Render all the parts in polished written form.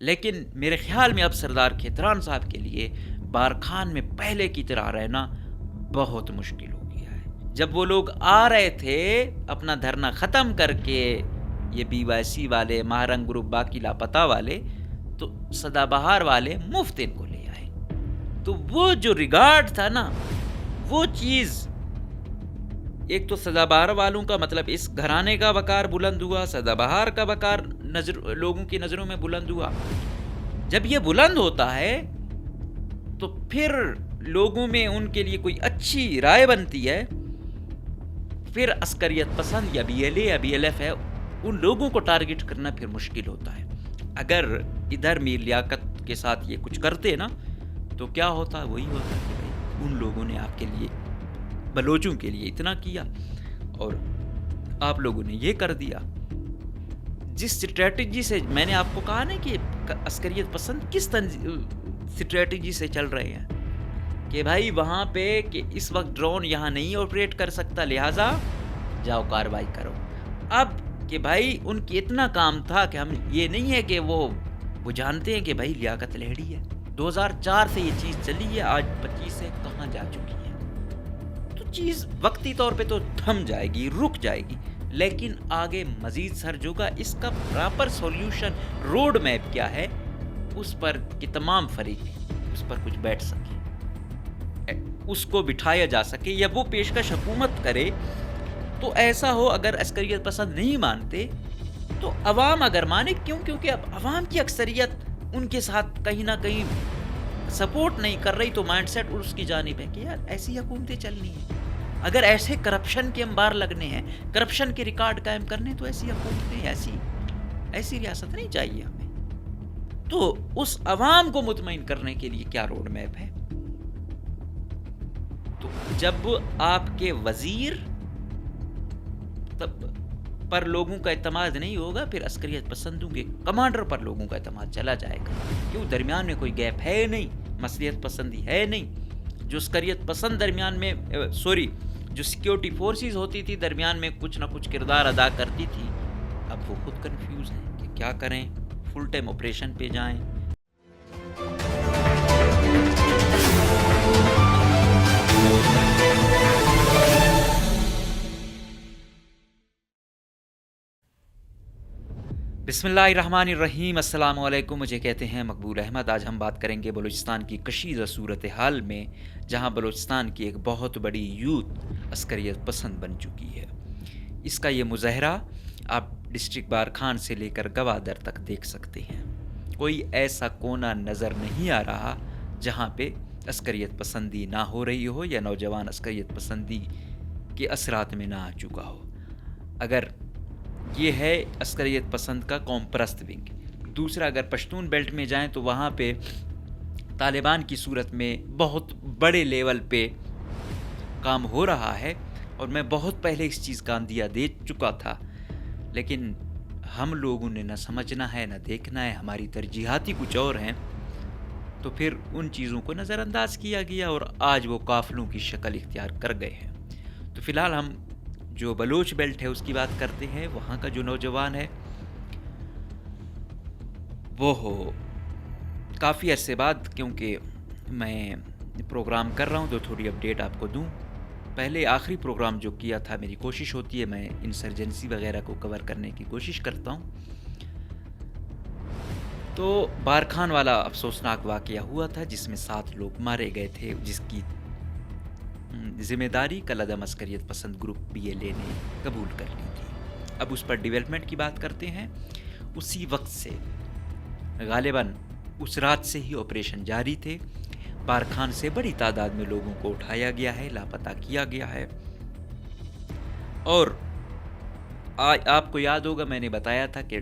لیکن میرے خیال میں اب سردار کھیتران صاحب کے لیے بارکھان میں پہلے کی طرح رہنا بہت مشکل ہو گیا ہے۔ جب وہ لوگ آ رہے تھے اپنا دھرنا ختم کر کے، یہ بی وائی سی والے، مہارنگ گروپ، باقی لاپتہ والے، تو سدا بہار والے مفت ان کو لے آئے۔ تو وہ جو ریگارڈ تھا نا، وہ چیز، ایک تو سدا بہار والوں کا مطلب اس گھرانے کا وقار بلند ہوا، سدا بہار کا وقار لوگوں کی نظروں میں بلند ہوا۔ جب یہ بلند ہوتا ہے تو پھر لوگوں میں ان کے لیے کوئی اچھی رائے بنتی ہے، پھر عسکریت پسند یا بی ایل اے یا بی ایل ایف ہے، ان لوگوں کو ٹارگٹ کرنا پھر مشکل ہوتا ہے۔ اگر ادھر میر لیاقت کے ساتھ یہ کچھ کرتے نا تو کیا ہوتا؟ وہی ہوتا کہ بھائی ان لوگوں نے آپ کے لیے، بلوچوں کے لیے اتنا کیا اور آپ لوگوں نے یہ کر دیا۔ جس اسٹریٹجی سے میں نے آپ کو کہا نا کہ عسکریت پسند کس اسٹریٹجی سے چل رہے ہیں کہ بھائی وہاں پہ کہ اس وقت ڈرون یہاں نہیں آپریٹ کر سکتا، لہٰذا جاؤ کارروائی کرو۔ اب کہ بھائی ان کی اتنا کام تھا کہ ہم یہ نہیں ہے کہ وہ جانتے ہیں کہ بھائی لیاقت لہڑی ہے، 2004 سے یہ چیز چلی ہے، آج 25 سے کہاں جا چکی ہے۔ تو چیز وقتی طور پہ تو تھم جائے گی، رک جائے گی، لیکن آگے مزید سرج ہوگا۔ اس کا پراپر سولوشن، روڈ میپ کیا ہے، اس پر کہ تمام فریق اس پر کچھ بیٹھ سکے، اس کو بٹھایا جا سکے، یا وہ پیشکش حکومت کرے تو ایسا ہو۔ اگر عسکریت پسند نہیں مانتے تو عوام اگر مانے، کیونکہ اب عوام کی اکثریت ان کے ساتھ کہیں نہ کہیں سپورٹ نہیں کر رہی، تو مائنڈ سیٹ اس کی جانب ہے کہ یار ایسی حکومتیں چلنی ہیں۔ اگر ایسے کرپشن کے انبار لگنے ہیں، کرپشن کے ریکارڈ قائم کرنے، تو ایسی حکومتیں، ایسی ریاست نہیں چاہیے ہمیں۔ تو اس عوام کو مطمئن کرنے کے لیے کیا روڈ میپ ہے؟ تو جب آپ کے وزیر پر لوگوں کا اعتماد نہیں ہوگا، پھر عسکریت پسندوں کے کمانڈر پر لوگوں کا اعتماد چلا جائے گا، کیوں درمیان میں کوئی گیپ ہے نہیں، مصلحت پسندی ہے نہیں۔ جو عسکریت پسند درمیان میں جو سیکیورٹی فورسز ہوتی تھی درمیان میں کچھ نہ کچھ کردار ادا کرتی تھی، اب وہ خود کنفیوز ہیں کہ کیا کریں، فل ٹائم آپریشن پہ جائیں۔ بسم اللہ الرحمن الرحیم، السلام علیکم، مجھے کہتے ہیں مقبول احمد۔ آج ہم بات کریں گے بلوچستان کی کشیدہ صورتحال میں، جہاں بلوچستان کی ایک بہت بڑی یوتھ عسکریت پسند بن چکی ہے۔ اس کا یہ مظاہرہ آپ ڈسٹرکٹ بارکھان سے لے کر گوادر تک دیکھ سکتے ہیں۔ کوئی ایسا کونا نظر نہیں آ رہا جہاں پہ عسکریت پسندی نہ ہو رہی ہو یا نوجوان عسکریت پسندی کے اثرات میں نہ آ چکا ہو۔ اگر یہ ہے عسکریت پسند کا قوم پرست ونگ۔ دوسرا، اگر پشتون بیلٹ میں جائیں تو وہاں پہ طالبان کی صورت میں بہت بڑے لیول پہ کام ہو رہا ہے، اور میں بہت پہلے اس چیز کا اندیہ دے چکا تھا، لیکن ہم لوگوں نے نہ سمجھنا ہے نہ دیکھنا ہے، ہماری ترجیحاتی کچھ اور ہیں، تو پھر ان چیزوں کو نظر انداز کیا گیا اور آج وہ قافلوں کی شکل اختیار کر گئے ہیں۔ تو فی الحال ہم جو بلوچ بیلٹ ہے اس کی بات کرتے ہیں۔ وہاں کا جو نوجوان ہے وہ کافی عرصے بعد، کیونکہ میں پروگرام کر رہا ہوں تو تھوڑی اپڈیٹ آپ کو دوں۔ پہلے آخری پروگرام جو کیا تھا، میری کوشش ہوتی ہے میں انسرجنسی وغیرہ کو کور کرنے کی کوشش کرتا ہوں۔ تو بارکھان والا افسوسناک واقعہ ہوا تھا جس میں 7 لوگ مارے گئے تھے، جس کی ذمہ داری کالعدم عسکریت پسند گروپ بی ایل اے نے قبول کر لی تھی۔ اب اس پر ڈیولپمنٹ کی بات کرتے ہیں۔ اسی وقت سے غالباً اس رات سے ہی آپریشن جاری تھے۔ بارکھان سے بڑی تعداد میں لوگوں کو اٹھایا گیا ہے، لاپتہ کیا گیا ہے، اور آپ کو یاد ہوگا میں نے بتایا تھا کہ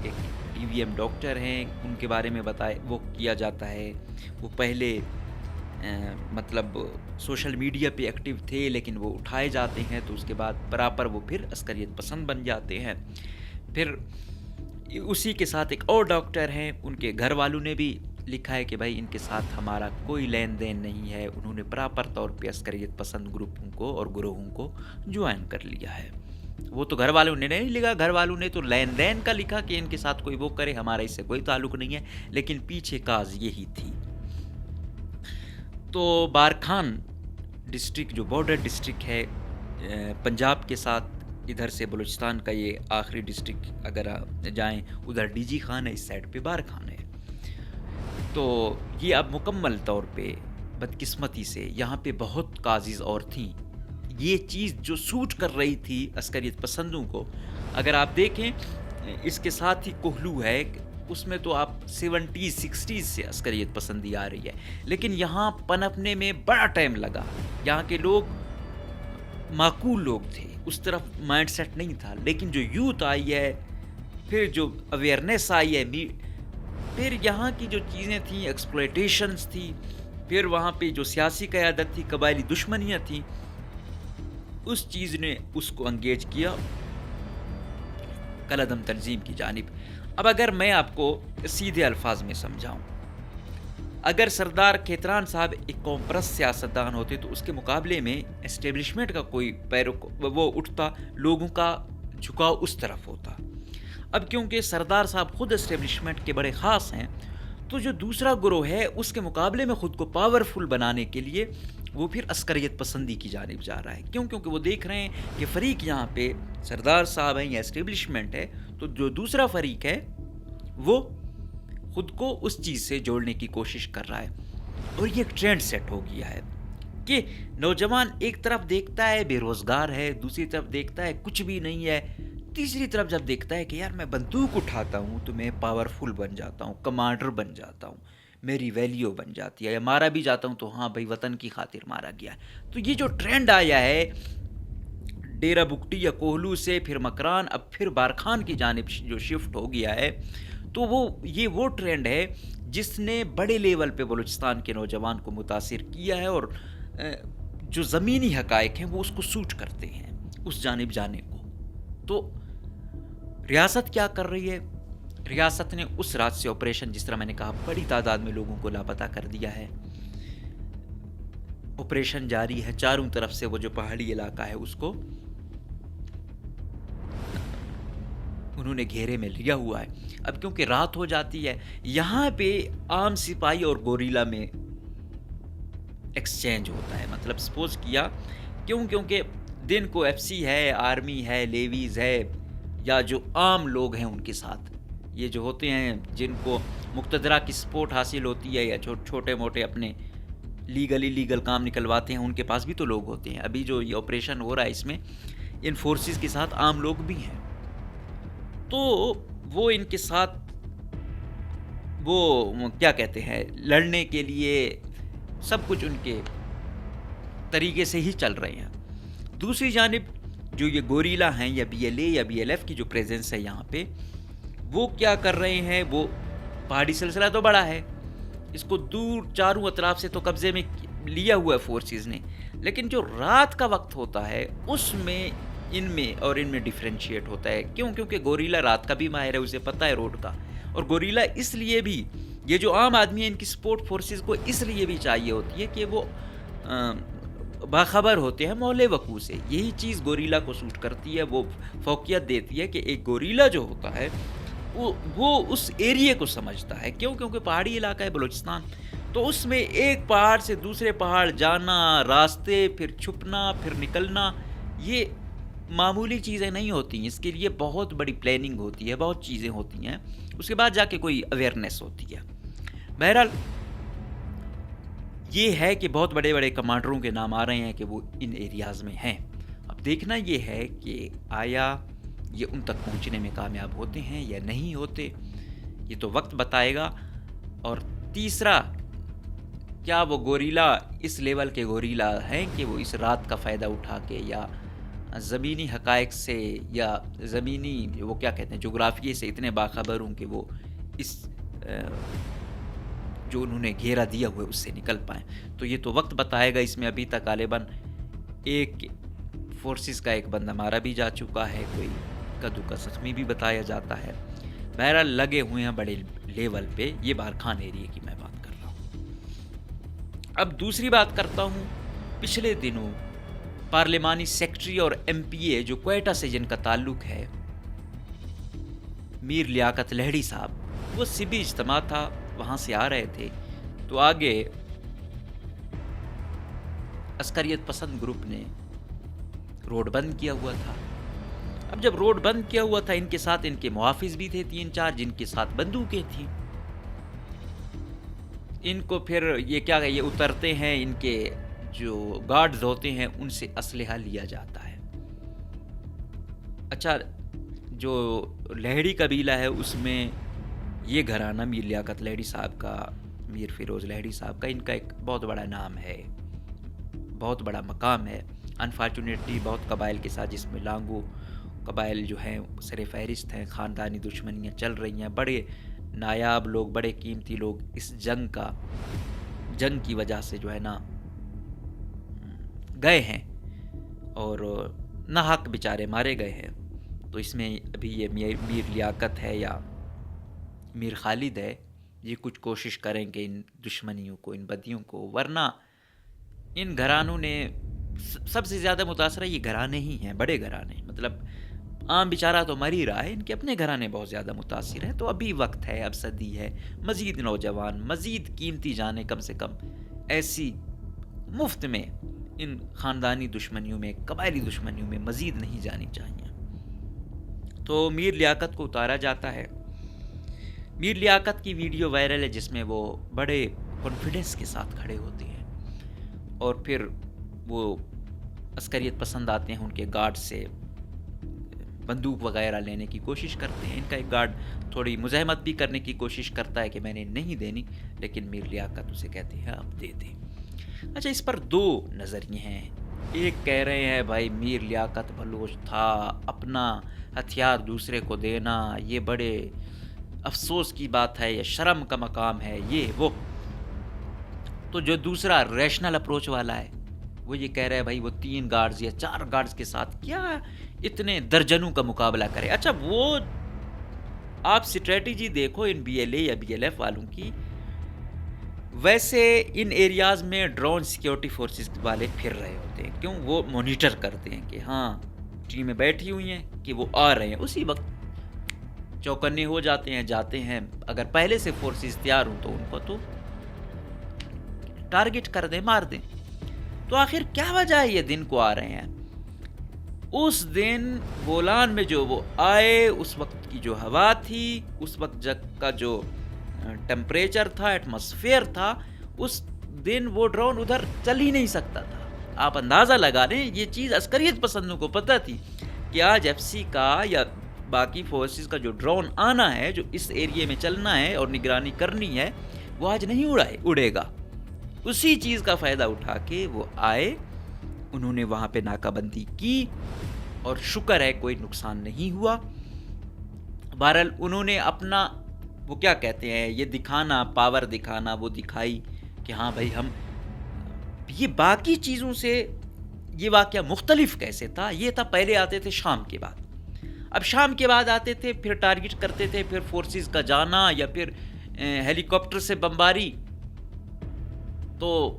ایک ٹی وی ایم ڈاکٹر ہیں، ان کے بارے میں وہ کیا جاتا ہے، وہ پہلے مطلب سوشل میڈیا پہ ایکٹیو تھے، لیکن وہ اٹھائے جاتے ہیں تو اس کے بعد برابر وہ پھر عسکریت پسند بن جاتے ہیں۔ پھر اسی کے ساتھ ایک اور ڈاکٹر ہیں، ان کے گھر والوں نے بھی لکھا ہے کہ بھائی ان کے ساتھ ہمارا کوئی لین دین نہیں ہے، انہوں نے پراپر طور پہ عسکریت پسند گروپوں کو اور گروہوں کو جوائن کر لیا ہے۔ وہ تو گھر والوں نے نہیں لکھا، گھر والوں نے تو لین دین کا لکھا کہ ان کے ساتھ کوئی وہ کرے، ہمارا اس سے کوئی تعلق نہیں ہے، لیکن پیچھے کاز یہی تھی۔ تو بارکھان ڈسٹرکٹ جو بارڈر ڈسٹرکٹ ہے پنجاب کے ساتھ، ادھر سے بلوچستان کا یہ آخری ڈسٹرکٹ اگر جائیں، ادھر ڈی جی خان ہے، اس سائڈ پہ بارکھان ہے۔ تو یہ اب مکمل طور پہ بدقسمتی سے یہاں پہ بہت کازز اور تھیں، یہ چیز جو سوٹ کر رہی تھی عسکریت پسندوں کو۔ اگر آپ دیکھیں اس کے ساتھ ہی کوہلو ہے، اس میں تو آپ 70s 60s سے عسکریت پسندی آ رہی ہے، لیکن یہاں پنپنے میں بڑا ٹائم لگا۔ یہاں کے لوگ معقول لوگ تھے، اس طرف مائنڈ سیٹ نہیں تھا، لیکن جو یوتھ آئی ہے، پھر جو اویئرنیس آئی ہے، پھر یہاں کی جو چیزیں تھیں، ایکسپلویٹیشنز تھی، پھر وہاں پہ جو سیاسی قیادت تھی، قبائلی دشمنیاں تھیں، اس چیز نے اس کو انگیج کیا کالعدم تنظیم کی جانب۔ اب اگر میں آپ کو سیدھے الفاظ میں سمجھاؤں، اگر سردار کھیتران صاحب ایک قوم پرست سیاستدان ہوتے تو اس کے مقابلے میں اسٹیبلشمنٹ کا کوئی وہ اٹھتا، لوگوں کا جھکاؤ اس طرف ہوتا۔ اب کیونکہ سردار صاحب خود اسٹیبلشمنٹ کے بڑے خاص ہیں، تو جو دوسرا گروہ ہے اس کے مقابلے میں خود کو پاورفل بنانے کے لیے وہ پھر عسکریت پسندی کی جانب جا رہا ہے۔ کیونکہ وہ دیکھ رہے ہیں کہ فریق یہاں پہ سردار صاحب ہیں یا اسٹیبلشمنٹ ہے، تو جو دوسرا فریق ہے وہ خود کو اس چیز سے جوڑنے کی کوشش کر رہا ہے، اور یہ ایک ٹرینڈ سیٹ ہو گیا ہے کہ نوجوان ایک طرف دیکھتا ہے بے روزگار ہے، دوسری طرف دیکھتا ہے کچھ بھی نہیں ہے، تیسری طرف جب دیکھتا ہے کہ یار میں بندوق اٹھاتا ہوں تو میں پاورفل بن جاتا ہوں، کمانڈر بن جاتا ہوں، میری ویلیو بن جاتی ہے، یا مارا بھی جاتا ہوں تو ہاں بھائی وطن کی خاطر مارا گیا ہے۔ تو یہ جو ٹرینڈ آیا ہے ڈیرہ بگٹی یا کوہلو سے پھر مکران، اب پھر بارکھان کی جانب جو شفٹ ہو گیا ہے، تو وہ ٹرینڈ ہے جس نے بڑے لیول پہ بلوچستان کے نوجوان کو متاثر کیا ہے، اور جو زمینی حقائق ہیں وہ اس کو سوٹ کرتے ہیں اس جانب جانے کو۔ تو ریاست کیا کر رہی ہے؟ ریاست نے اس رات سے آپریشن، جس طرح میں نے کہا، بڑی تعداد میں لوگوں کو لاپتہ کر دیا ہے۔ آپریشن جاری ہے، چاروں طرف سے وہ جو پہاڑی علاقہ ہے اس کو انہوں نے گھیرے میں لیا ہوا ہے۔ اب کیونکہ رات ہو جاتی ہے، یہاں پہ عام سپاہی اور گوریلا میں ایکسچینج ہوتا ہے، مطلب سپوز کیا کیونکہ دن کو ایف سی ہے، آرمی ہے، لیویز ہے، یا جو عام لوگ ہیں ان کے ساتھ، یہ جو ہوتے ہیں جن کو مقتدرہ کی سپورٹ حاصل ہوتی ہے، یا چھوٹے موٹے اپنے لیگل کام نکلواتے ہیں، ان کے پاس بھی تو لوگ ہوتے ہیں۔ ابھی جو یہ آپریشن ہو رہا ہے اس میں ان فورسز کے ساتھ عام لوگ بھی ہیں، تو وہ ان کے ساتھ وہ کیا کہتے ہیں لڑنے کے لیے سب کچھ ان کے طریقے سے ہی چل رہے ہیں۔ دوسری جانب جو یہ گوریلا ہیں یا بی ایل اے یا بی ایل ایف کی جو پریزنس ہے یہاں پہ، وہ کیا کر رہے ہیں، وہ پہاڑی سلسلہ تو بڑا ہے، اس کو دور چاروں اطراف سے تو قبضے میں لیا ہوا ہے فورسز نے، لیکن جو رات کا وقت ہوتا ہے اس میں ان میں ڈیفرینشیٹ ہوتا ہے۔ کیونکہ گوریلا رات کا بھی ماہر ہے، اسے پتہ ہے روڈ کا، اور گوریلا اس لیے بھی، یہ جو عام آدمی ہیں ان کی سپورٹ فورسز کو اس لیے بھی چاہیے ہوتی ہے کہ وہ باخبر ہوتے ہیں محلے وقوع سے، یہی چیز گوریلا کو سوٹ کرتی ہے، وہ فوقیت دیتی ہے کہ ایک گوریلا جو ہوتا ہے وہ اس ایریے کو سمجھتا ہے۔ کیونکہ پہاڑی علاقہ ہے بلوچستان، تو اس میں ایک پہاڑ سے دوسرے پہاڑ جانا، راستے، پھر چھپنا، پھر نکلنا، یہ معمولی چیزیں نہیں ہوتی ہیں، اس کے لیے بہت بڑی پلاننگ ہوتی ہے، بہت چیزیں ہوتی ہیں، اس کے بعد جا کے کوئی اویئرنیس ہوتی ہے۔ بہرحال یہ ہے کہ بہت بڑے بڑے کمانڈروں کے نام آ رہے ہیں کہ وہ ان ایریاز میں ہیں۔ اب دیکھنا یہ ہے کہ آیا یہ ان تک پہنچنے میں کامیاب ہوتے ہیں یا نہیں ہوتے، یہ تو وقت بتائے گا۔ اور تیسرا، کیا وہ گوریلا اس لیول کے گوریلا ہیں کہ وہ اس رات کا فائدہ اٹھا کے یا زمینی حقائق سے یا زمینی وہ کیا کہتے ہیں جغرافیے سے اتنے باخبر ہوں کہ وہ اس جو انہوں نے گھیرا دیا ہوا ہے اس سے نکل پائیں، تو یہ تو وقت بتائے گا۔ اس میں ابھی تک غالباً ایک فورسز کا ایک بندہ مارا بھی جا چکا ہے، کوئی کدو کا زخمی بھی بتایا جاتا ہے۔ بہرحال لگے ہوئے ہیں بڑے لیول پہ، یہ بارکھان ایریے کی میں بات کر رہا ہوں۔ اب دوسری بات کرتا ہوں، پچھلے دنوں پارلیمانی سیکٹری اور ایم پی اے جو کوئٹہ سے جن کا تعلق ہے، میر لیاقت لہڑی صاحب، وہ سبھی اجتماع تھا، وہاں سے آ رہے تھے، تو آگے عسکریت پسند گروپ نے روڈ بند کیا ہوا تھا۔ اب جب روڈ بند کیا ہوا تھا، ان کے ساتھ ان کے محافظ بھی تھے 3-4 جن کے ساتھ بندوقیں تھیں۔ ان کو پھر یہ اترتے ہیں، ان کے جو گارڈز ہوتے ہیں ان سے اسلحہ لیا جاتا ہے۔ اچھا، جو لہڑی قبیلہ ہے اس میں یہ گھرانہ میر لیاقت لہڑی صاحب کا، میر فیروز لہڑی صاحب کا، ان کا ایک بہت بڑا نام ہے، بہت بڑا مقام ہے۔ انفارچونیٹلی بہت قبائل کے ساتھ، جس میں لانگو قبائل جو ہیں سر فہرست ہیں، خاندانی دشمنیاں چل رہی ہیں، بڑے نایاب لوگ، بڑے قیمتی لوگ اس جنگ کی وجہ سے جو ہے نا گئے ہیں اور ناحق بیچارے مارے گئے ہیں۔ تو اس میں ابھی یہ میر لیاقت ہے یا میر خالد ہے، یہ کچھ کوشش کریں کہ ان دشمنیوں کو، ان بدیوں کو، ورنہ ان گھرانوں نے سب سے زیادہ متاثرہ یہ گھرانے ہی ہیں، بڑے گھرانے، مطلب عام بیچارہ تو مر ہی رہا ہے، ان کے اپنے گھرانے بہت زیادہ متاثر ہیں۔ تو ابھی وقت ہے، اب صدی ہے، مزید نوجوان، مزید قیمتی جانیں کم سے کم ایسی مفت میں ان خاندانی دشمنیوں میں، قبائلی دشمنیوں میں مزید نہیں جانی چاہیے۔ تو میر لیاقت کو اتارا جاتا ہے۔ میر لیاقت کی ویڈیو وائرل ہے جس میں وہ بڑے کانفیڈنس کے ساتھ کھڑے ہوتے ہیں، اور پھر وہ عسکریت پسند آتے ہیں، ان کے گارڈ سے بندوق وغیرہ لینے کی کوشش کرتے ہیں۔ ان کا ایک گارڈ تھوڑی مزاحمت بھی کرنے کی کوشش کرتا ہے کہ میں نے نہیں دینی، لیکن میر لیاقت اسے کہتے ہیں آپ دے دیں۔ اچھا، اس پر دو نظریے ہیں۔ ایک کہہ رہے ہیں بھائی میر لیاقت بلوچ تھا، اپنا ہتھیار دوسرے کو دینا یہ بڑے افسوس کی بات ہے، یہ شرم کا مقام ہے، یہ وہ۔ تو جو دوسرا ریشنل اپروچ والا ہے وہ یہ کہہ رہا ہے بھائی وہ 3 گارڈز یا 4 گارڈز کے ساتھ کیا اتنے درجنوں کا مقابلہ کرے۔ اچھا، وہ آپ اسٹریٹجی دیکھو ان بی ایل اے یا بی ایل ایف والوں کی، ویسے ان ایریاز میں ڈرون سیکیورٹی فورسز والے پھر رہے ہوتے ہیں، کیوں؟ وہ مانیٹر کرتے ہیں کہ ہاں ٹیمیں بیٹھی ہوئی ہیں کہ وہ آ رہے ہیں، اسی وقت چوکنے ہو جاتے ہیں، اگر پہلے سے فورسز تیار ہوں تو ان کو تو ٹارگٹ کر دیں، مار دیں۔ تو آخر کیا وجہ ہے یہ دن کو آ رہے ہیں؟ اس دن بولان میں جو وہ آئے، اس وقت کی جو ہوا تھی، اس وقت کا جو ٹیمپریچر تھا، ایٹماسفیئر تھا، اس دن وہ ڈرون ادھر چل ہی نہیں سکتا تھا۔ آپ اندازہ لگا لیں، یہ چیز عسکریت پسندوں کو پتہ تھی کہ آج ایف سی کا یا باقی فورسز کا جو ڈرون آنا ہے، جو اس ایریے میں چلنا ہے اور نگرانی کرنی ہے، وہ آج نہیں اڑے گا۔ اسی چیز کا فائدہ اٹھا کے وہ آئے، انہوں نے وہاں پہ ناکہ بندی کی اور شکر ہے کوئی نقصان نہیں ہوا۔ بہرحال انہوں نے اپنا وہ کیا کہتے ہیں یہ دکھانا، پاور دکھانا، وہ دکھائی کہ ہاں بھائی ہم یہ باقی چیزوں سے یہ واقعہ مختلف کیسے تھا؟ یہ تھا پہلے آتے تھے شام کے بعد، اب شام کے بعد آتے تھے، پھر ٹارگٹ کرتے تھے، پھر فورسز کا جانا یا پھر ہیلی کاپٹر سے بمباری، تو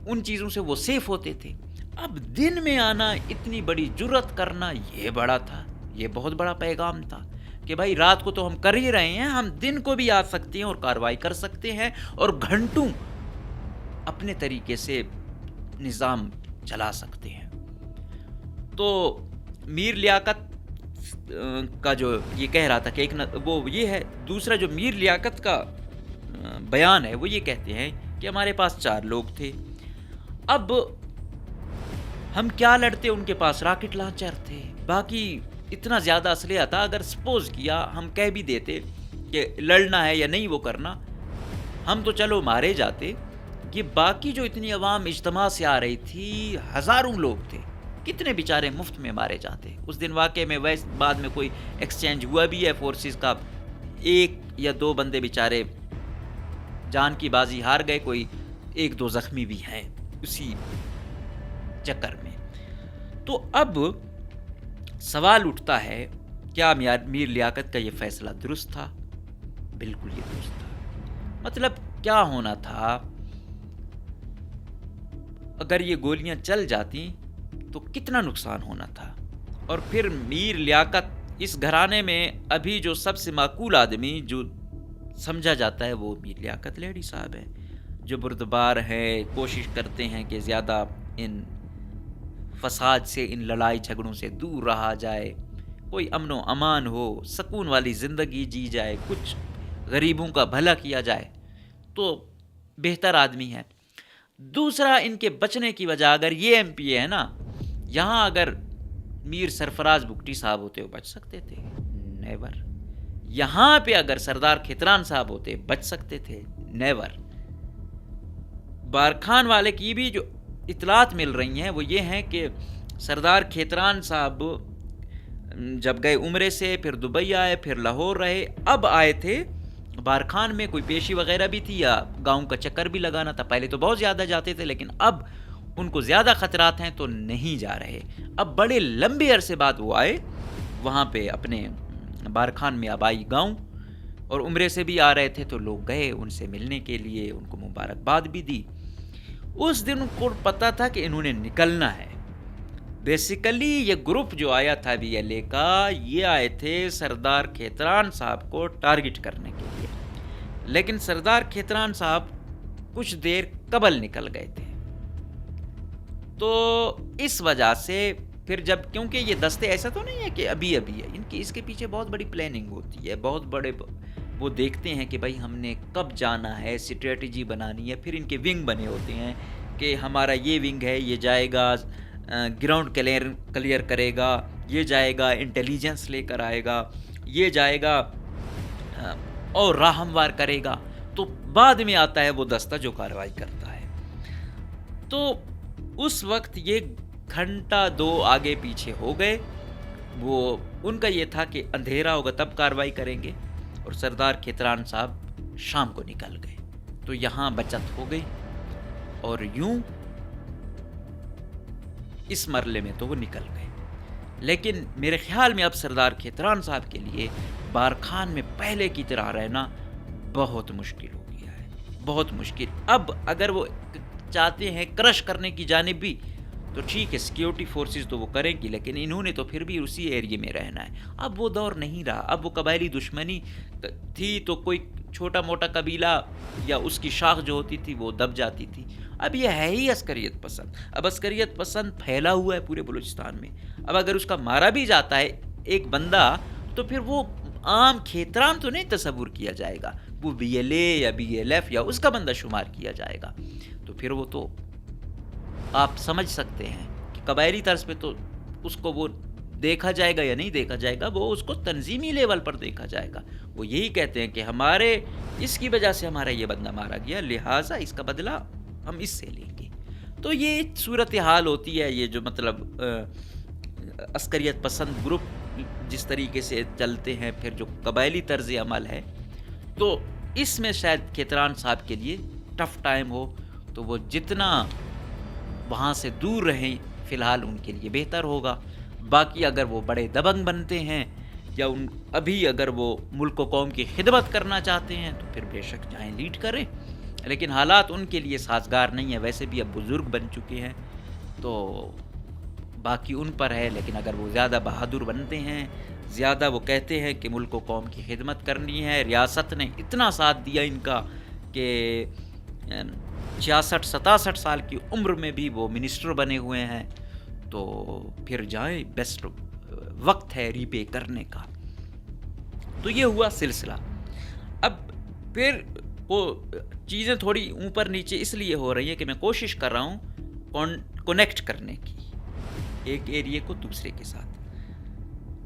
ان چیزوں سے وہ سیف ہوتے تھے۔ اب دن میں آنا، اتنی بڑی جرت کرنا، یہ بڑا تھا، یہ بہت بڑا پیغام تھا کہ بھائی رات کو تو ہم کر ہی رہے ہیں، ہم دن کو بھی آ سکتے ہیں اور کارروائی کر سکتے ہیں اور گھنٹوں اپنے طریقے سے نظام چلا سکتے ہیں۔ تو میر لیاقت کا جو یہ کہہ رہا تھا کہ وہ یہ ہے، دوسرا جو میر لیاقت کا بیان ہے وہ یہ کہتے ہیں کہ ہمارے پاس 4 لوگ تھے، اب ہم کیا لڑتے، ان کے پاس راکٹ لانچر تھے، باقی اتنا زیادہ اسلحہ تھا، اگر سپوز کیا ہم کہہ بھی دیتے کہ لڑنا ہے یا نہیں وہ کرنا، ہم تو چلو مارے جاتے۔ یہ باقی جو اتنی عوام اجتماع سے آ رہی تھی، ہزاروں لوگ تھے، کتنے بیچارے مفت میں مارے جاتے۔ اس دن واقعے میں بعد میں کوئی ایکسچینج ہوا بھی ہے فورسز کا، 1 یا 2 بندے بیچارے جان کی بازی ہار گئے، کوئی 1-2 زخمی بھی ہیں اسی چکر میں۔ تو اب سوال اٹھتا ہے، کیا میر لیاقت کا یہ فیصلہ درست تھا؟ بالکل یہ درست تھا۔ مطلب کیا ہونا تھا؟ اگر یہ گولیاں چل جاتی تو کتنا نقصان ہونا تھا۔ اور پھر میر لیاقت اس گھرانے میں ابھی جو سب سے معقول آدمی جو سمجھا جاتا ہے وہ میر لیاقت لیڈی صاحب ہیں، جو بردبار ہیں، کوشش کرتے ہیں کہ زیادہ ان فساد سے، ان لڑائی جھگڑوں سے دور رہا جائے، کوئی امن و امان ہو، سکون والی زندگی جی جائے، کچھ غریبوں کا بھلا کیا جائے، تو بہتر آدمی ہے۔ دوسرا، ان کے بچنے کی وجہ اگر یہ ایم پی اے ہے نا، یہاں اگر میر سرفراز بگٹی صاحب ہوتے وہ بچ سکتے تھے؟ نیور۔ یہاں پہ اگر سردار کھتران صاحب ہوتے بچ سکتے تھے؟ نیور۔ بارکھان والے کی بھی جو اطلاعات مل رہی ہیں وہ یہ ہیں کہ سردار کھیتران صاحب جب گئے عمرے سے، پھر دبئی آئے، پھر لاہور رہے، اب آئے تھے بارکھان میں، کوئی پیشی وغیرہ بھی تھی یا گاؤں کا چکر بھی لگانا تھا۔ پہلے تو بہت زیادہ جاتے تھے لیکن اب ان کو زیادہ خطرات ہیں تو نہیں جا رہے۔ اب بڑے لمبے عرصے بعد وہ آئے وہاں پہ اپنے بارکھان میں آبائی گاؤں، اور عمرے سے بھی آ رہے تھے تو لوگ گئے ان سے ملنے کے لیے، ان کو مبارکباد بھی دی۔ اس دن ان کو پتا تھا کہ انہوں نے نکلنا ہے۔ بیسیکلی یہ گروپ جو آیا تھا بی ایل اے کا، یہ آئے تھے سردار کھیتران صاحب کو ٹارگٹ کرنے کے لیے، لیکن سردار کھیتران صاحب کچھ دیر قبل نکل گئے تھے۔ تو اس وجہ سے پھر جب، کیونکہ یہ دستے ایسا تو نہیں ہے کہ ابھی ہے، ان کی اس کے پیچھے بہت بڑی پلاننگ ہوتی ہے، بہت بڑے وہ دیکھتے ہیں کہ بھائی ہم نے کب جانا ہے، اسٹریٹجی بنانی ہے، پھر ان کے ونگ بنے ہوتے ہیں کہ ہمارا یہ ونگ ہے، یہ جائے گا گراؤنڈ کلیئر کرے گا، یہ جائے گا انٹیلیجنس لے کر آئے گا، یہ جائے گا اور راہ ہموار کرے گا، تو بعد میں آتا ہے وہ دستہ جو کارروائی کرتا ہے۔ تو اس وقت یہ گھنٹہ دو آگے پیچھے ہو گئے، وہ ان کا یہ تھا کہ اندھیرا ہوگا تب کارروائی کریں گے، اور سردار کھیتران صاحب شام کو نکل گئے، تو یہاں بچت ہو گئی، اور یوں اس مرحلے میں تو وہ نکل گئے۔ لیکن میرے خیال میں اب سردار کھیتران صاحب کے لیے بارکھان میں پہلے کی طرح رہنا بہت مشکل ہو گیا ہے، بہت مشکل۔ اب اگر وہ چاہتے ہیں کرش کرنے کی جانب بھی تو ٹھیک ہے، سیکیورٹی فورسز تو وہ کریں گی، لیکن انہوں نے تو پھر بھی اسی ایریے میں رہنا ہے۔ اب وہ دور نہیں رہا، اب وہ قبائلی دشمنی تھی تو کوئی چھوٹا موٹا قبیلہ یا اس کی شاخ جو ہوتی تھی وہ دب جاتی تھی۔ اب یہ ہے ہی عسکریت پسند، اب عسکریت پسند پھیلا ہوا ہے پورے بلوچستان میں۔ اب اگر اس کا مارا بھی جاتا ہے ایک بندہ تو پھر وہ عام کھیتران تو نہیں تصور کیا جائے گا، وہ بی ایل اے یا بی ایل ایف یا اس کا بندہ شمار کیا جائے گا، تو پھر وہ تو آپ سمجھ سکتے ہیں کہ قبائلی طرز پہ تو اس کو وہ دیکھا جائے گا یا نہیں دیکھا جائے گا، وہ اس کو تنظیمی لیول پر دیکھا جائے گا۔ وہ یہی کہتے ہیں کہ ہمارے اس کی وجہ سے ہمارا یہ بندہ مارا گیا، لہٰذا اس کا بدلہ ہم اس سے لیں گے۔ تو یہ صورتحال ہوتی ہے، یہ جو مطلب عسکریت پسند گروپ جس طریقے سے چلتے ہیں، پھر جو قبائلی طرز عمل ہے، تو اس میں شاید کھیتران صاحب کے لیے ٹف ٹائم ہو، تو وہ جتنا وہاں سے دور رہیں فی الحال ان کے لیے بہتر ہوگا۔ باقی اگر وہ بڑے دبنگ بنتے ہیں یا ابھی اگر وہ ملک و قوم کی خدمت کرنا چاہتے ہیں تو پھر بے شک جائیں لیڈ کریں، لیکن حالات ان کے لیے سازگار نہیں ہیں، ویسے بھی اب بزرگ بن چکے ہیں تو باقی ان پر ہے۔ لیکن اگر وہ زیادہ بہادر بنتے ہیں، زیادہ وہ کہتے ہیں کہ ملک و قوم کی خدمت کرنی ہے، ریاست نے اتنا ساتھ دیا ان کا کہ 66-67 سال کی عمر میں بھی وہ منسٹر بنے ہوئے ہیں، تو پھر جائیں، بیسٹ وقت ہے ری پے کرنے کا۔ تو یہ ہوا سلسلہ۔ اب پھر وہ چیزیں تھوڑی اوپر نیچے اس لیے ہو رہی ہیں کہ میں کوشش کر رہا ہوں کنیکٹ کرنے کی ایک ایریے کو دوسرے کے ساتھ۔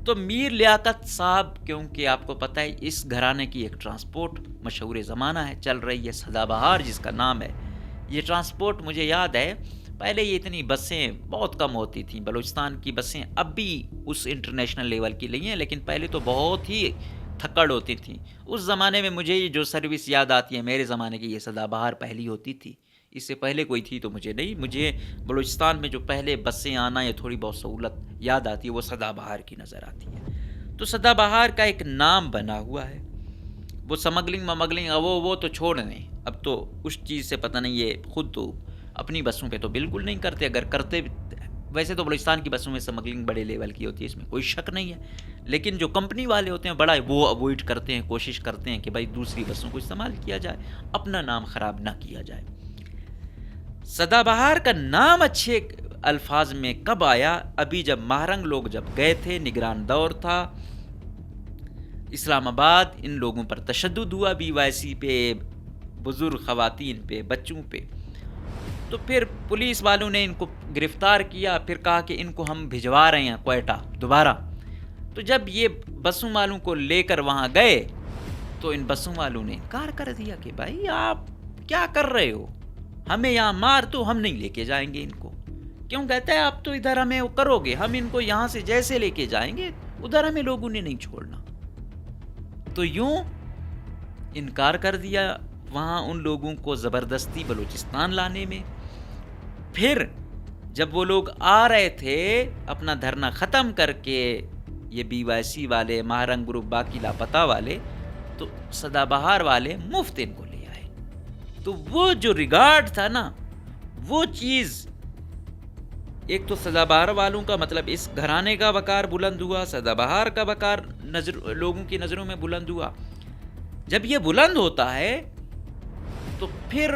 تو میر لیاقت صاحب، کیونکہ آپ کو پتہ ہے اس گھرانے کی ایک ٹرانسپورٹ مشہور زمانہ ہے، چل رہی ہے سدا بہار جس کا نام ہے۔ یہ ٹرانسپورٹ مجھے یاد ہے پہلے یہ اتنی بسیں بہت کم ہوتی تھیں، بلوچستان کی بسیں اب بھی اس انٹرنیشنل لیول کی نہیں ہیں، لیکن پہلے تو بہت ہی تھکڑ ہوتی تھیں۔ اس زمانے میں مجھے یہ جو سروس یاد آتی ہے میرے زمانے کی، یہ سدا بہار پہلی ہوتی تھی، اس سے پہلے کوئی تھی تو مجھے نہیں۔ مجھے بلوچستان میں جو پہلے بسیں آنا یا تھوڑی بہت سہولت یاد آتی ہے وہ سدا بہار کی نظر آتی ہے۔ تو سدا بہار کا ایک نام بنا ہوا ہے، وہ سمگلنگ وہ تو چھوڑ دیں، اب تو اس چیز سے پتہ نہیں، یہ خود تو اپنی بسوں پہ تو بالکل نہیں کرتے، اگر کرتے ویسے تو بلوچستان کی بسوں میں اسمگلنگ بڑے لیول کی ہوتی ہے، اس میں کوئی شک نہیں ہے، لیکن جو کمپنی والے ہوتے ہیں بڑا وہ اوائڈ کرتے ہیں، کوشش کرتے ہیں کہ بھائی دوسری بسوں کو استعمال کیا جائے، اپنا نام خراب نہ کیا جائے۔ سدا بہار کا نام اچھے الفاظ میں کب آیا؟ ابھی جب مہرنگ لوگ جب گئے تھے، نگران دور تھا اسلام آباد، ان لوگوں پر تشدد ہوا، بی وائی سی پہ، بزرگ خواتین پہ، بچوں پہ، تو پھر پولیس والوں نے ان کو گرفتار کیا، پھر کہا کہ ان کو ہم بھجوا رہے ہیں کوئٹہ دوبارہ۔ تو جب یہ بسوں والوں کو لے کر وہاں گئے تو ان بسوں والوں نے انکار کر دیا کہ بھائی آپ کیا کر رہے ہو، ہمیں یہاں مار تو ہم نہیں لے کے جائیں گے ان کو۔ کیوں؟ کہتا ہے آپ تو ادھر ہمیں کرو گے، ہم ان کو یہاں سے جیسے لے کے جائیں گے ادھر ہمیں لوگوں نے نہیں چھوڑنا۔ تو یوں انکار کر دیا وہاں ان لوگوں کو زبردستی بلوچستان لانے میں۔ پھر جب وہ لوگ آ رہے تھے اپنا دھرنا ختم کر کے، یہ بی وائی سی والے، مہرنگ گروپ، باقی لاپتہ والے، تو سدا بہار والے مفت ان کو لے آئے۔ تو وہ جو ریگارڈ تھا نا، وہ چیز، ایک تو سدا بہار والوں کا مطلب اس گھرانے کا وقار بلند ہوا، سدا بہار کا وقار لوگوں کی نظروں میں بلند ہوا۔ جب یہ بلند ہوتا ہے تو پھر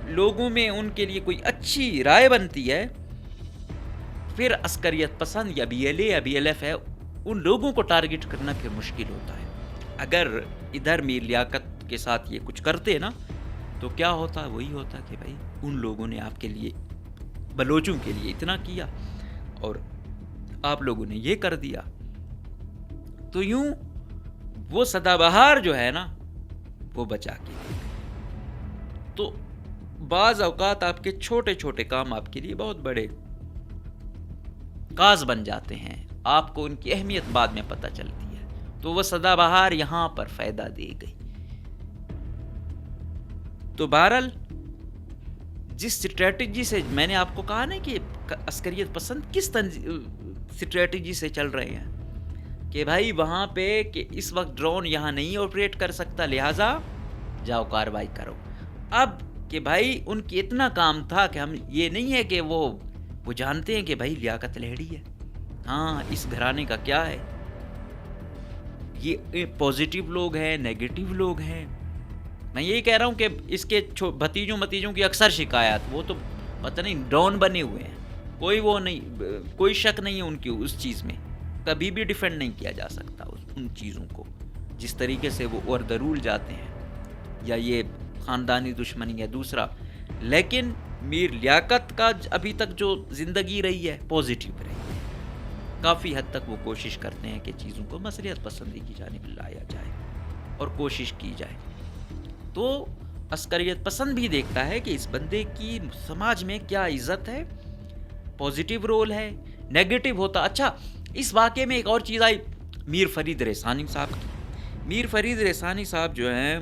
لوگوں میں ان کے لیے کوئی اچھی رائے بنتی ہے، پھر عسکریت پسند یا بی ایل اے یا بی ایل ایف ہے، ان لوگوں کو ٹارگٹ کرنا پھر مشکل ہوتا ہے۔ اگر ادھر میر لیاقت کے ساتھ یہ کچھ کرتے نا تو کیا ہوتا؟ وہی ہوتا کہ بھائی ان لوگوں نے آپ کے لیے، بلوچوں کے لیے اتنا کیا اور آپ لوگوں نے یہ کر دیا۔ تو یوں وہ سدا بہار جو ہے نا وہ بچا کے لے گئے۔ تو بعض اوقات آپ کے چھوٹے چھوٹے کام آپ کے لیے بہت بڑے کاز بن جاتے ہیں، آپ کو ان کی اہمیت بعد میں پتہ چلتی ہے۔ تو وہ سدا بہار یہاں پر فائدہ دے گئی۔ تو بہرحال جس اسٹریٹجی سے میں نے آپ کو کہا نا کہ عسکریت پسند کس اسٹریٹجی سے چل رہے ہیں کہ بھائی وہاں پہ کہ اس وقت ڈرون یہاں نہیں آپریٹ کر سکتا، لہٰذا جاؤ کارروائی کرو۔ اب کہ بھائی ان کی اتنا کام تھا کہ ہم یہ نہیں ہے کہ وہ جانتے ہیں کہ بھائی لیاقت لہڑی ہے، ہاں اس گھرانے کا کیا ہے، یہ پازیٹیو لوگ ہیں، نیگیٹو لوگ ہیں۔ میں یہی کہہ رہا ہوں کہ اس کے بھتیجوں کی اکثر شکایات، وہ تو پتہ نہیں ڈون بنے ہوئے ہیں، کوئی وہ نہیں، کوئی شک نہیں ہے ان کی اس چیز میں، کبھی بھی ڈیفینڈ نہیں کیا جا سکتا ان چیزوں کو، جس طریقے سے وہ اور درول جاتے ہیں، یا یہ خاندانی دشمنی ہے دوسرا۔ لیکن میر لیاقت کا ابھی تک جو زندگی رہی ہے پازیٹیو رہی ہے، کافی حد تک وہ کوشش کرتے ہیں کہ چیزوں کو مصلحت پسندی کی جانب لایا جائے اور کوشش کی جائے۔ تو عسکریت پسند بھی دیکھتا ہے کہ اس بندے کی سماج میں کیا عزت ہے، پازیٹیو رول ہے، نیگیٹو ہوتا۔ اچھا، اس واقعے میں ایک اور چیز آئی میر فرید رحسانی صاحب کی۔ میر فرید رحسانی صاحب جو ہیں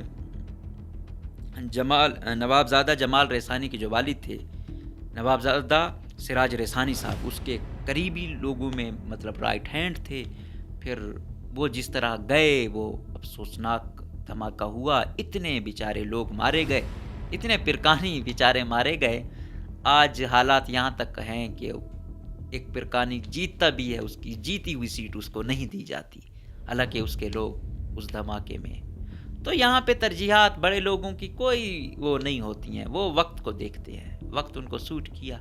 نوابزادہ جمال رحسانی کے جو والد تھے، نوابزادہ سراج رحسانی صاحب، اس کے قریبی لوگوں میں مطلب رائٹ ہینڈ تھے۔ پھر وہ جس طرح گئے، وہ افسوسناک دھماکہ ہوا، اتنے بیچارے لوگ مارے گئے، اتنے پرکانی بیچارے مارے گئے۔ آج حالات یہاں تک ہیں کہ ایک پرکانی جیتتا بھی ہے، اس کی جیتی ہوئی سیٹ اس کو نہیں دی جاتی، حالانکہ اس کے لوگ اس دھماکے میں۔ تو یہاں پہ ترجیحات بڑے لوگوں کی کوئی وہ نہیں ہوتی ہیں، وہ وقت کو دیکھتے ہیں، وقت ان کو سوٹ کیا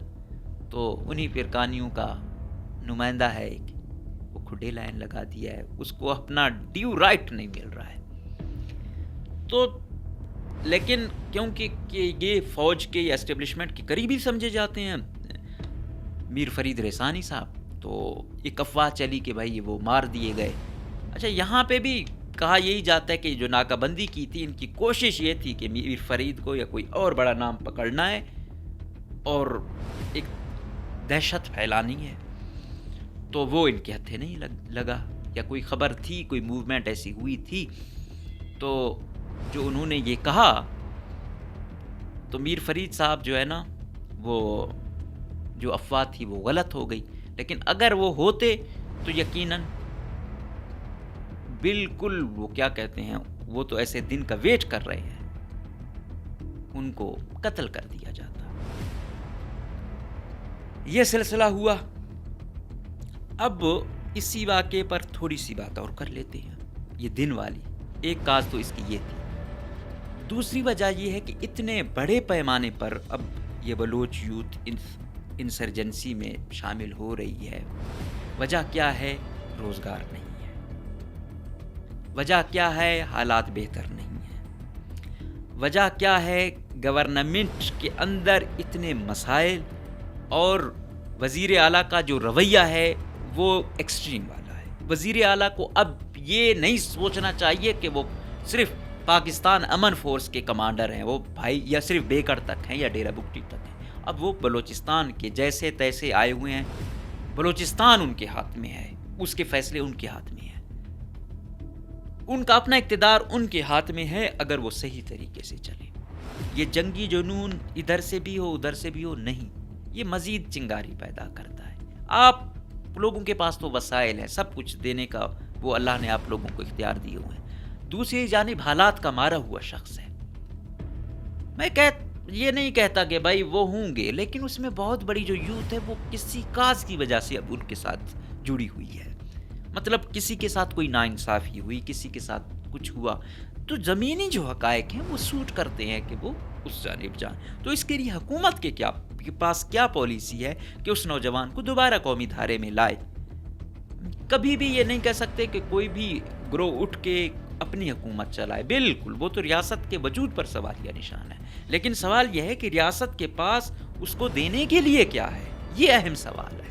تو انہی پرکانیوں کا نمائندہ ہے ایک، وہ کھڈے لائن لگا دیا ہے، اس کو اپنا ڈیو رائٹ نہیں مل رہا ہے۔ تو لیکن کیونکہ یہ فوج کے یا اسٹیبلشمنٹ کے قریبی سمجھے جاتے ہیں میر فرید رحسانی صاحب، تو ایک افواہ چلی کہ بھائی وہ مار دیے گئے۔ اچھا، یہاں پہ بھی کہا یہی جاتا ہے کہ جو ناکہ بندی کی تھی، ان کی کوشش یہ تھی کہ میر فرید کو یا کوئی اور بڑا نام پکڑنا ہے اور ایک دہشت پھیلانی ہے، تو وہ ان کے ہتھے نہیں لگا، یا کوئی خبر تھی، کوئی موومنٹ ایسی ہوئی تھی، تو جو انہوں نے یہ کہا تو میر فرید صاحب جو ہے نا، وہ جو افواہ تھی وہ غلط ہو گئی۔ لیکن اگر وہ ہوتے تو یقیناً بالکل وہ کیا کہتے ہیں، وہ تو ایسے دن کا ویٹ کر رہے ہیں، ان کو قتل کر دیا جاتا۔ یہ سلسلہ ہوا اب اسی واقعے پر تھوڑی سی بات اور کر لیتے ہیں، یہ دن والی ایک کاز تو اس کی یہ تھی۔ دوسری وجہ یہ ہے کہ اتنے بڑے پیمانے پر اب یہ بلوچ یوتھ انسرجنسی میں شامل ہو رہی ہے، وجہ کیا ہے؟ روزگار نہیں ہے۔ وجہ کیا ہے؟ حالات بہتر نہیں ہیں۔ وجہ کیا ہے؟ گورنمنٹ کے اندر اتنے مسائل، اور وزیر اعلیٰ کا جو رویہ ہے وہ ایکسٹریم والا ہے۔ وزیر اعلیٰ کو اب یہ نہیں سوچنا چاہیے کہ وہ صرف پاکستان امن فورس کے کمانڈر ہیں، وہ بھائی، یا صرف بیکر تک ہیں یا ڈیرہ بگٹی تک ہیں۔ اب وہ بلوچستان کے جیسے تیسے آئے ہوئے ہیں، بلوچستان ان کے ہاتھ میں ہے، اس کے فیصلے ان کے ہاتھ میں ہیں، ان کا اپنا اقتدار ان کے ہاتھ میں ہے، اگر وہ صحیح طریقے سے چلے۔ یہ جنگی جنون ادھر سے بھی ہو ادھر سے بھی ہو، نہیں، یہ مزید چنگاری پیدا کرتا ہے۔ آپ لوگوں کے پاس تو وسائل ہیں، سب کچھ دینے کا وہ اللہ نے آپ لوگوں کو اختیار دیے ہوئے ہیں۔ دوسری جانب حالات کا مارا ہوا شخص ہے۔ میں یہ نہیں کہتا کہ بھائی وہ ہوں گے، لیکن اس میں بہت بڑی جو یوتھ ہے وہ کسی کاز کی وجہ سے اب ان کے ساتھ جڑی ہوئی ہے۔ مطلب کسی کے ساتھ کوئی ناانصافی ہوئی، کسی کے ساتھ کچھ ہوا، تو زمینی جو حقائق ہیں وہ سوٹ کرتے ہیں کہ وہ اس جانب جائیں۔ تو اس کے لیے حکومت کے پاس کیا پالیسی ہے کہ اس نوجوان کو دوبارہ قومی دھارے میں لائے؟ کبھی بھی یہ نہیں کہہ سکتے کہ کوئی بھی گروہ اٹھ کے اپنی حکومت چلائے، بالکل، وہ تو ریاست کے وجود پر سوالیہ نشان ہے، لیکن سوال یہ ہے کہ ریاست کے پاس اس کو دینے کے لیے کیا ہے، یہ اہم سوال ہے۔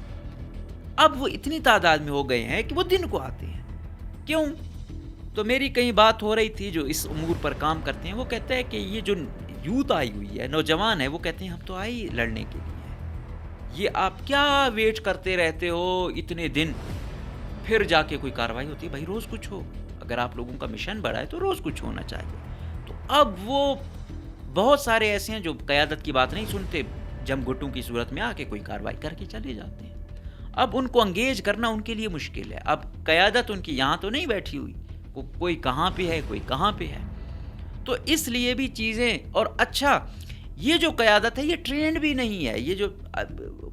اب وہ اتنی تعداد میں ہو گئے ہیں کہ وہ دن کو آتے ہیں، کیوں؟ تو میری کہیں بات ہو رہی تھی جو اس امور پر کام کرتے ہیں، وہ کہتے ہیں کہ یہ جو یوتھ آئی ہوئی ہے، نوجوان ہے، وہ کہتے ہیں ہم تو آئی لڑنے کے لیے، یہ آپ کیا ویٹ کرتے رہتے ہو اتنے دن، پھر جا کے کوئی کاروائی ہوتی ہے؟ بھائی روز کچھ ہو، اگر آپ لوگوں کا مشن بڑا ہے تو روز کچھ ہونا چاہیے۔ تو اب وہ بہت سارے ایسے ہیں جو قیادت کی بات نہیں سنتے، جم گھٹوں کی صورت میں آ کے کوئی کاروائی کر کے چلے جاتے ہیں۔ اب ان کو انگیج کرنا ان کے لیے مشکل ہے۔ اب قیادت ان کی یہاں تو نہیں بیٹھی ہوئی، کوئی کہاں پہ ہے، کوئی کہاں پہ ہے، تو اس لیے بھی چیزیں، اور اچھا یہ جو قیادت ہے یہ ٹرینڈ بھی نہیں ہے، یہ جو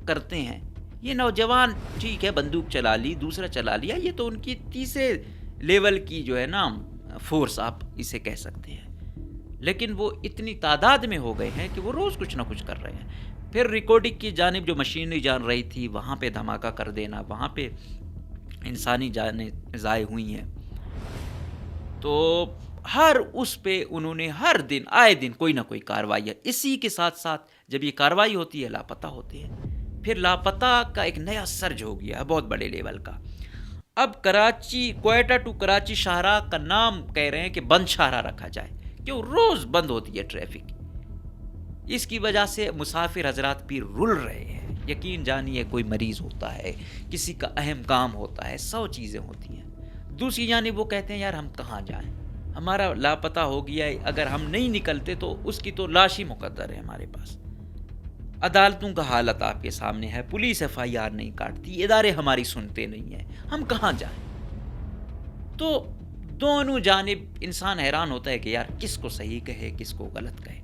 کرتے ہیں یہ نوجوان، ٹھیک ہے بندوق چلا لی، دوسرا چلا لیا، یہ تو ان کی تیسرے لیول کی جو ہے نا فورس آپ اسے کہہ سکتے ہیں، لیکن وہ اتنی تعداد میں ہو گئے ہیں کہ وہ روز کچھ نہ کچھ کر رہے ہیں۔ پھر ریکارڈنگ کی جانب جو مشینری جان رہی تھی، وہاں پہ دھماکہ کر دینا، وہاں پہ انسانی جانیں ضائع ہوئی ہیں، تو ہر اس پہ انہوں نے ہر دن آئے دن کوئی نہ کوئی کاروائی ہے۔ اسی کے ساتھ ساتھ جب یہ کاروائی ہوتی ہے لاپتہ ہوتے ہیں، پھر لاپتہ کا ایک نیا سرج ہو گیا ہے بہت بڑے لیول کا۔ اب کراچی، کوئٹہ ٹو کراچی شاہراہ کا نام کہہ رہے ہیں کہ بند شاہراہ رکھا جائے، کیوں؟ روز بند ہوتی ہے ٹریفک، اس کی وجہ سے مسافر حضرات بھی رل رہے ہیں۔ یقین جانیے کوئی مریض ہوتا ہے، کسی کا اہم کام ہوتا ہے، 100 چیزیں ہوتی ہیں۔ دوسری جانب وہ کہتے ہیں یار ہم کہاں جائیں، ہمارا لاپتہ ہو گیا ہے، اگر ہم نہیں نکلتے تو اس کی تو لاش ہی مقدر ہے ہمارے پاس۔ عدالتوں کا حالت آپ کے سامنے ہے، پولیس FIR نہیں کاٹتی، ادارے ہماری سنتے نہیں ہیں، ہم کہاں جائیں؟ تو دونوں جانب انسان حیران ہوتا ہے کہ یار کس کو صحیح کہے، کس کو غلط کہے۔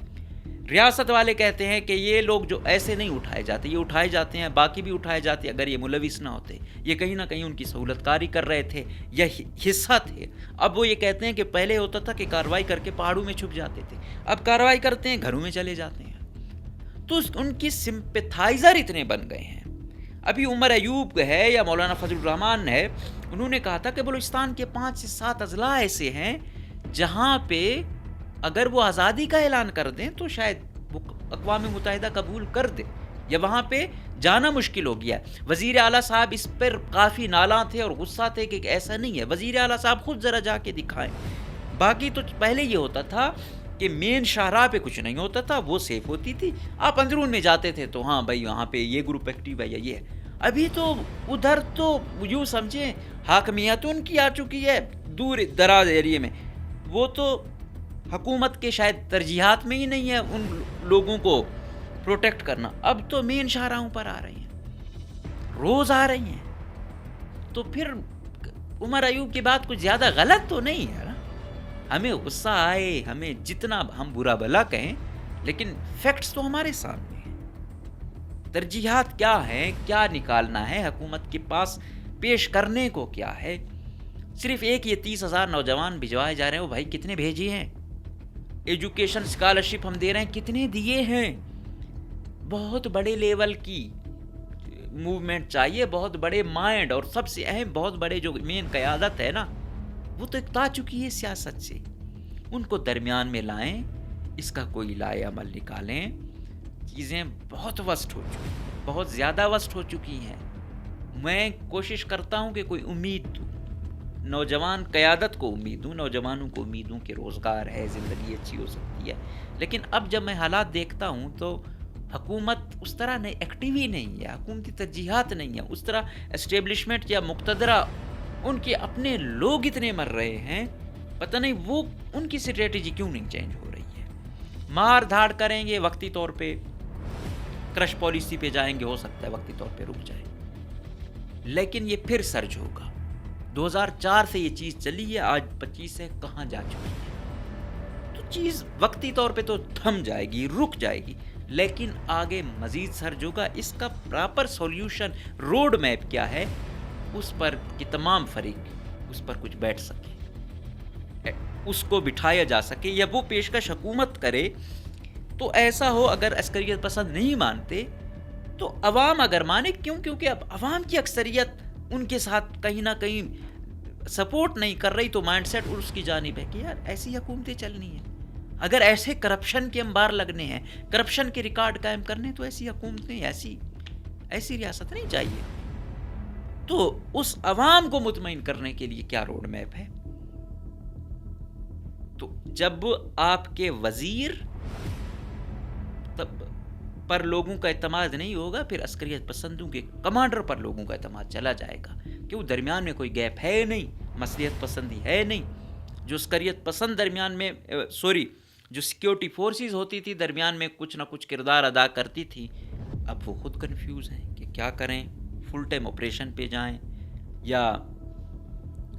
ریاست والے کہتے ہیں کہ یہ لوگ جو ایسے نہیں اٹھائے جاتے، یہ اٹھائے جاتے ہیں، باقی بھی اٹھائے جاتے، اگر یہ ملوث نہ ہوتے، یہ کہیں نہ کہیں ان کی سہولت کاری کر رہے تھے، یہ حصہ تھے۔ اب وہ یہ کہتے ہیں کہ پہلے ہوتا تھا کہ کاروائی کر کے پہاڑوں میں چھپ جاتے تھے، اب کاروائی کرتے ہیں گھروں میں چلے جاتے ہیں، تو ان کی سمپیتھائزر اتنے بن گئے ہیں۔ ابھی عمر ایوب ہے یا مولانا فضل الرحمان ہے، انہوں نے کہا تھا کہ بلوچستان کے 5 سے 7 اضلاع ایسے ہیں جہاں پہ اگر وہ آزادی کا اعلان کر دیں تو شاید وہ اقوام متحدہ قبول کر دے، یا وہاں پہ جانا مشکل ہو گیا۔ وزیر اعلیٰ صاحب اس پر کافی نالاں تھے اور غصہ تھے کہ ایسا نہیں ہے، وزیر اعلیٰ صاحب خود ذرا جا کے دکھائیں۔ باقی تو پہلے یہ ہوتا تھا کہ مین شاہراہ پہ کچھ نہیں ہوتا تھا، وہ سیف ہوتی تھی، آپ اندرون میں جاتے تھے تو ہاں بھائی وہاں پہ یہ گروپ ایکٹیو ہے یا یہ ہے۔ ابھی تو ادھر تو یوں سمجھیں حاکمیت ان کی آ چکی ہے دور دراز ایریے میں، وہ تو حکومت کے شاید ترجیحات میں ہی نہیں ہے ان لوگوں کو پروٹیکٹ کرنا، اب تو مین شاہراہوں پر آ رہی ہیں، روز آ رہی ہیں۔ تو پھر عمر ایوب کی بات کچھ زیادہ غلط تو نہیں ہے نا، ہمیں غصہ آئے، ہمیں جتنا ہم برا بھلا کہیں، لیکن فیکٹس تو ہمارے سامنے ہیں، ترجیحات کیا ہیں، کیا نکالنا ہے، حکومت کے پاس پیش کرنے کو کیا ہے؟ صرف ایک یہ 30,000 نوجوان بھجوائے جا رہے ہیں، وہ بھائی کتنے بھیجے ہیں؟ ایجوکیشن اسکالرشپ ہم دے رہے ہیں، کتنے دیے ہیں؟ بہت بڑے لیول کی موومنٹ چاہیے، بہت بڑے مائنڈ، اور سب سے اہم بہت بڑے جو مین قیادت ہے نا، وہ تو اکتا چکی ہے سیاست سے، ان کو درمیان میں لائیں، اس کا کوئی لائے عمل نکالیں۔ چیزیں بہت وسٹ ہو چکی ہیں، بہت زیادہ وسٹ ہو چکی ہیں۔ میں کوشش کرتا ہوں کہ کوئی امید دوں، نوجوان قیادت کو امید دوں، نوجوانوں کو امید دوں کہ روزگار ہے، زندگی اچھی ہو سکتی ہے۔ لیکن اب جب میں حالات دیکھتا ہوں تو حکومت اس طرح نہیں، ایکٹیو ہی نہیں ہے، حکومتی ترجیحات نہیں ہیں اس طرح، اسٹیبلشمنٹ یا مقتدرہ ان کے اپنے لوگ اتنے مر رہے ہیں، پتہ نہیں وہ ان کی اسٹریٹجی کیوں نہیں چینج ہو رہی ہے۔ مار دھاڑ کریں گے، وقتی طور پہ کرش پالیسی پہ جائیں گے، ہو سکتا ہے وقتی طور پہ رک جائے، لیکن یہ پھر سرج ہوگا۔ 2004 سے یہ چیز چلی ہے، آج 25 سے کہاں جا چکی ہے؟ تو چیز وقتی طور پہ تو تھم جائے گی، رک جائے گی، لیکن آگے مزید سرج ہوگا۔ اس کا پراپر سولوشن، روڈ میپ کیا ہے، اس پر کہ تمام فریق اس پر کچھ بیٹھ سکے، اس کو بٹھایا جا سکے، یا وہ پیشکش حکومت کرے تو ایسا ہو۔ اگر عسکریت پسند نہیں مانتے تو عوام اگر مانے، کیونکہ اب عوام کی اکثریت ان کے ساتھ کہیں نہ کہیں سپورٹ نہیں کر رہی، تو مائنڈ سیٹ اس کی جانب ہے کہ یار ایسی حکومتیں چلنی ہیں، اگر ایسے کرپشن کے انبار لگنے ہیں، کرپشن کے ریکارڈ قائم کرنے، تو ایسی حکومتیں، ایسی ریاست نہیں چاہیے۔ تو اس عوام کو مطمئن کرنے کے لیے کیا روڈ میپ ہے؟ تو جب آپ کے وزیر پر لوگوں کا اعتماد نہیں ہوگا، پھر عسکریت پسندوں کے کمانڈر پر لوگوں کا اعتماد چلا جائے گا، کہ وہ درمیان میں کوئی گیپ ہے نہیں، مصلحت پسندی ہے نہیں۔ جو عسکریت پسند درمیان میں جو سیکیورٹی فورسز ہوتی تھی درمیان میں کچھ نہ کچھ کردار ادا کرتی تھی، اب وہ خود کنفیوز ہیں کہ کیا کریں، فل ٹائم آپریشن پہ جائیں یا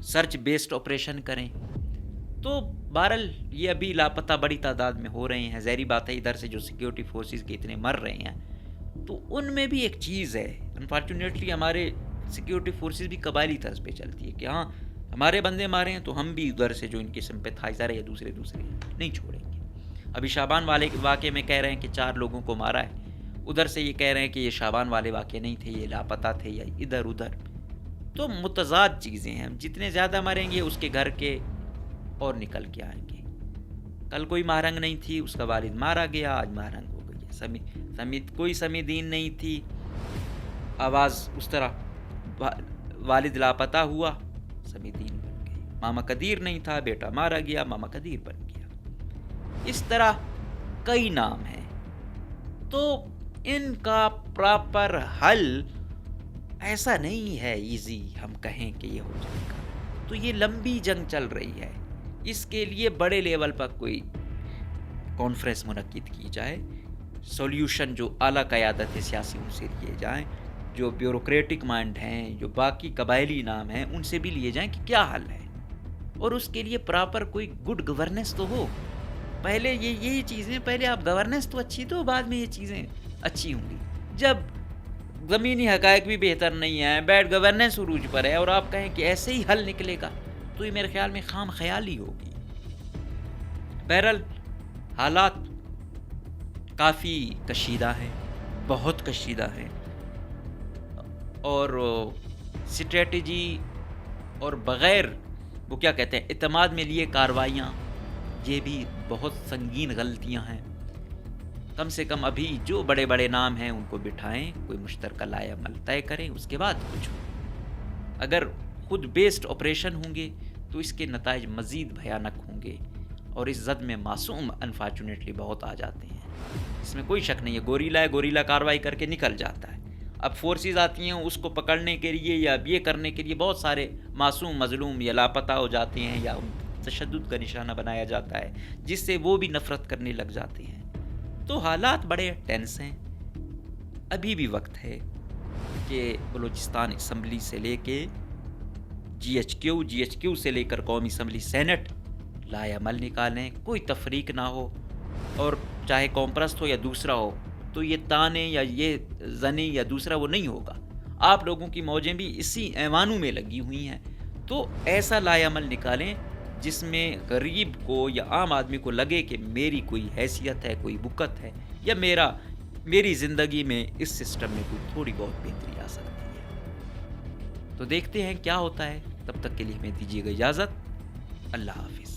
سرچ بیسڈ آپریشن کریں۔ تو بہرحال یہ ابھی لاپتہ بڑی تعداد میں ہو رہے ہیں، ظاہری بات ہے ادھر سے جو سیکیورٹی فورسز کے اتنے مر رہے ہیں، تو ان میں بھی ایک چیز ہے، انفارچونیٹلی ہمارے سیکیورٹی فورسز بھی قبائلی طرز پہ چلتی ہے کہ ہاں ہمارے بندے مارے ہیں تو ہم بھی ادھر سے جو ان کے سمپیتھائزر ہے یا دوسرے نہیں چھوڑیں گے۔ ابھی شعبان والے واقعے میں کہہ رہے ہیں کہ 4 لوگوں کو مارا ہے، ادھر سے یہ کہہ رہے ہیں کہ یہ شعبان والے واقعے نہیں تھے، یہ لاپتہ تھے، یا ادھر ادھر۔ تو متضاد چیزیں ہیں، جتنے زیادہ مریں گے اس کے گھر کے اور نکل کے آئیں گے۔ کل کوئی مہرنگ نہیں تھی، اس کا والد مارا گیا، آج مہرنگ ہو گئی۔ کوئی سمیدین نہیں تھی، آواز اس طرح والد لاپتہ ہوا، سمیدین بن گئی۔ ماما قدیر نہیں تھا، بیٹا مارا گیا، ماما قدیر بن گیا۔ اس طرح کئی نام ہیں، تو ان کا پراپر حل ایسا نہیں ہے ایزی ہم کہیں کہ یہ ہو جائے گا۔ تو یہ لمبی جنگ چل رہی ہے، اس کے لیے بڑے لیول پر کوئی کانفرنس منعقد کی جائے، سولوشن جو اعلیٰ قیادت سیاسی ان سے لیے جائیں، جو بیوروکریٹک مائنڈ ہیں، جو باقی قبائلی نام ہیں، ان سے بھی لیے جائیں کہ کیا حل ہے، اور اس کے لیے پراپر کوئی گڈ گورننس تو ہو۔ پہلے یہی چیزیں، پہلے آپ گورننس تو اچھی تو بعد میں یہ چیزیں اچھی ہوں گی۔ جب زمینی حقائق بھی بہتر نہیں ہے، بیڈ گورننس عروج پر ہے، اور آپ کہیں کہ ایسے ہی حل نکلے گا، تو یہ میرے خیال میں خام خیالی ہوگی۔ بہرحال حالات کافی کشیدہ ہیں، بہت کشیدہ ہیں، اور اسٹریٹجی اور بغیر وہ کیا کہتے ہیں اعتماد میں لیے کاروائیاں، یہ بھی بہت سنگین غلطیاں ہیں۔ کم سے کم ابھی جو بڑے بڑے نام ہیں ان کو بٹھائیں، کوئی مشترکہ لائے عمل طے کریں، اس کے بعد کچھ ہو۔ اگر خود بیسڈ آپریشن ہوں گے تو اس کے نتائج مزید بھیانک ہوں گے، اور اس زد میں معصوم انفارچونیٹلی بہت آ جاتے ہیں، اس میں کوئی شک نہیں ہے۔ گوریلا کاروائی کر کے نکل جاتا ہے، اب فورسز آتی ہیں اس کو پکڑنے کے لیے یا یہ کرنے کے لیے، بہت سارے معصوم مظلوم یا لاپتہ ہو جاتے ہیں، یا ان تشدد کا نشانہ بنایا جاتا ہے، جس سے وہ بھی نفرت کرنے لگ جاتے ہیں۔ تو حالات بڑے ٹینس ہیں، ابھی بھی وقت ہے کہ بلوچستان اسمبلی سے لے کے جی ایچ کیو سے لے کر قومی اسمبلی سینٹ لائے عمل نکالیں، کوئی تفریق نہ ہو، اور چاہے قوم پرست ہو یا دوسرا ہو، تو یہ تانے یا یہ زنی یا دوسرا وہ نہیں ہوگا۔ آپ لوگوں کی موجیں بھی اسی ایوانوں میں لگی ہوئی ہیں. تو ایسا لائے عمل نکالیں جس میں غریب کو یا عام آدمی کو لگے کہ میری کوئی حیثیت ہے، کوئی بکت ہے، یا میری زندگی میں اس سسٹم میں کوئی تھوڑی بہت بہتری آ سکتی ہے. تو دیکھتے ہیں کیا ہوتا ہے. تب تک کے لیے ہمیں دیجیے گا اجازت. اللہ حافظ.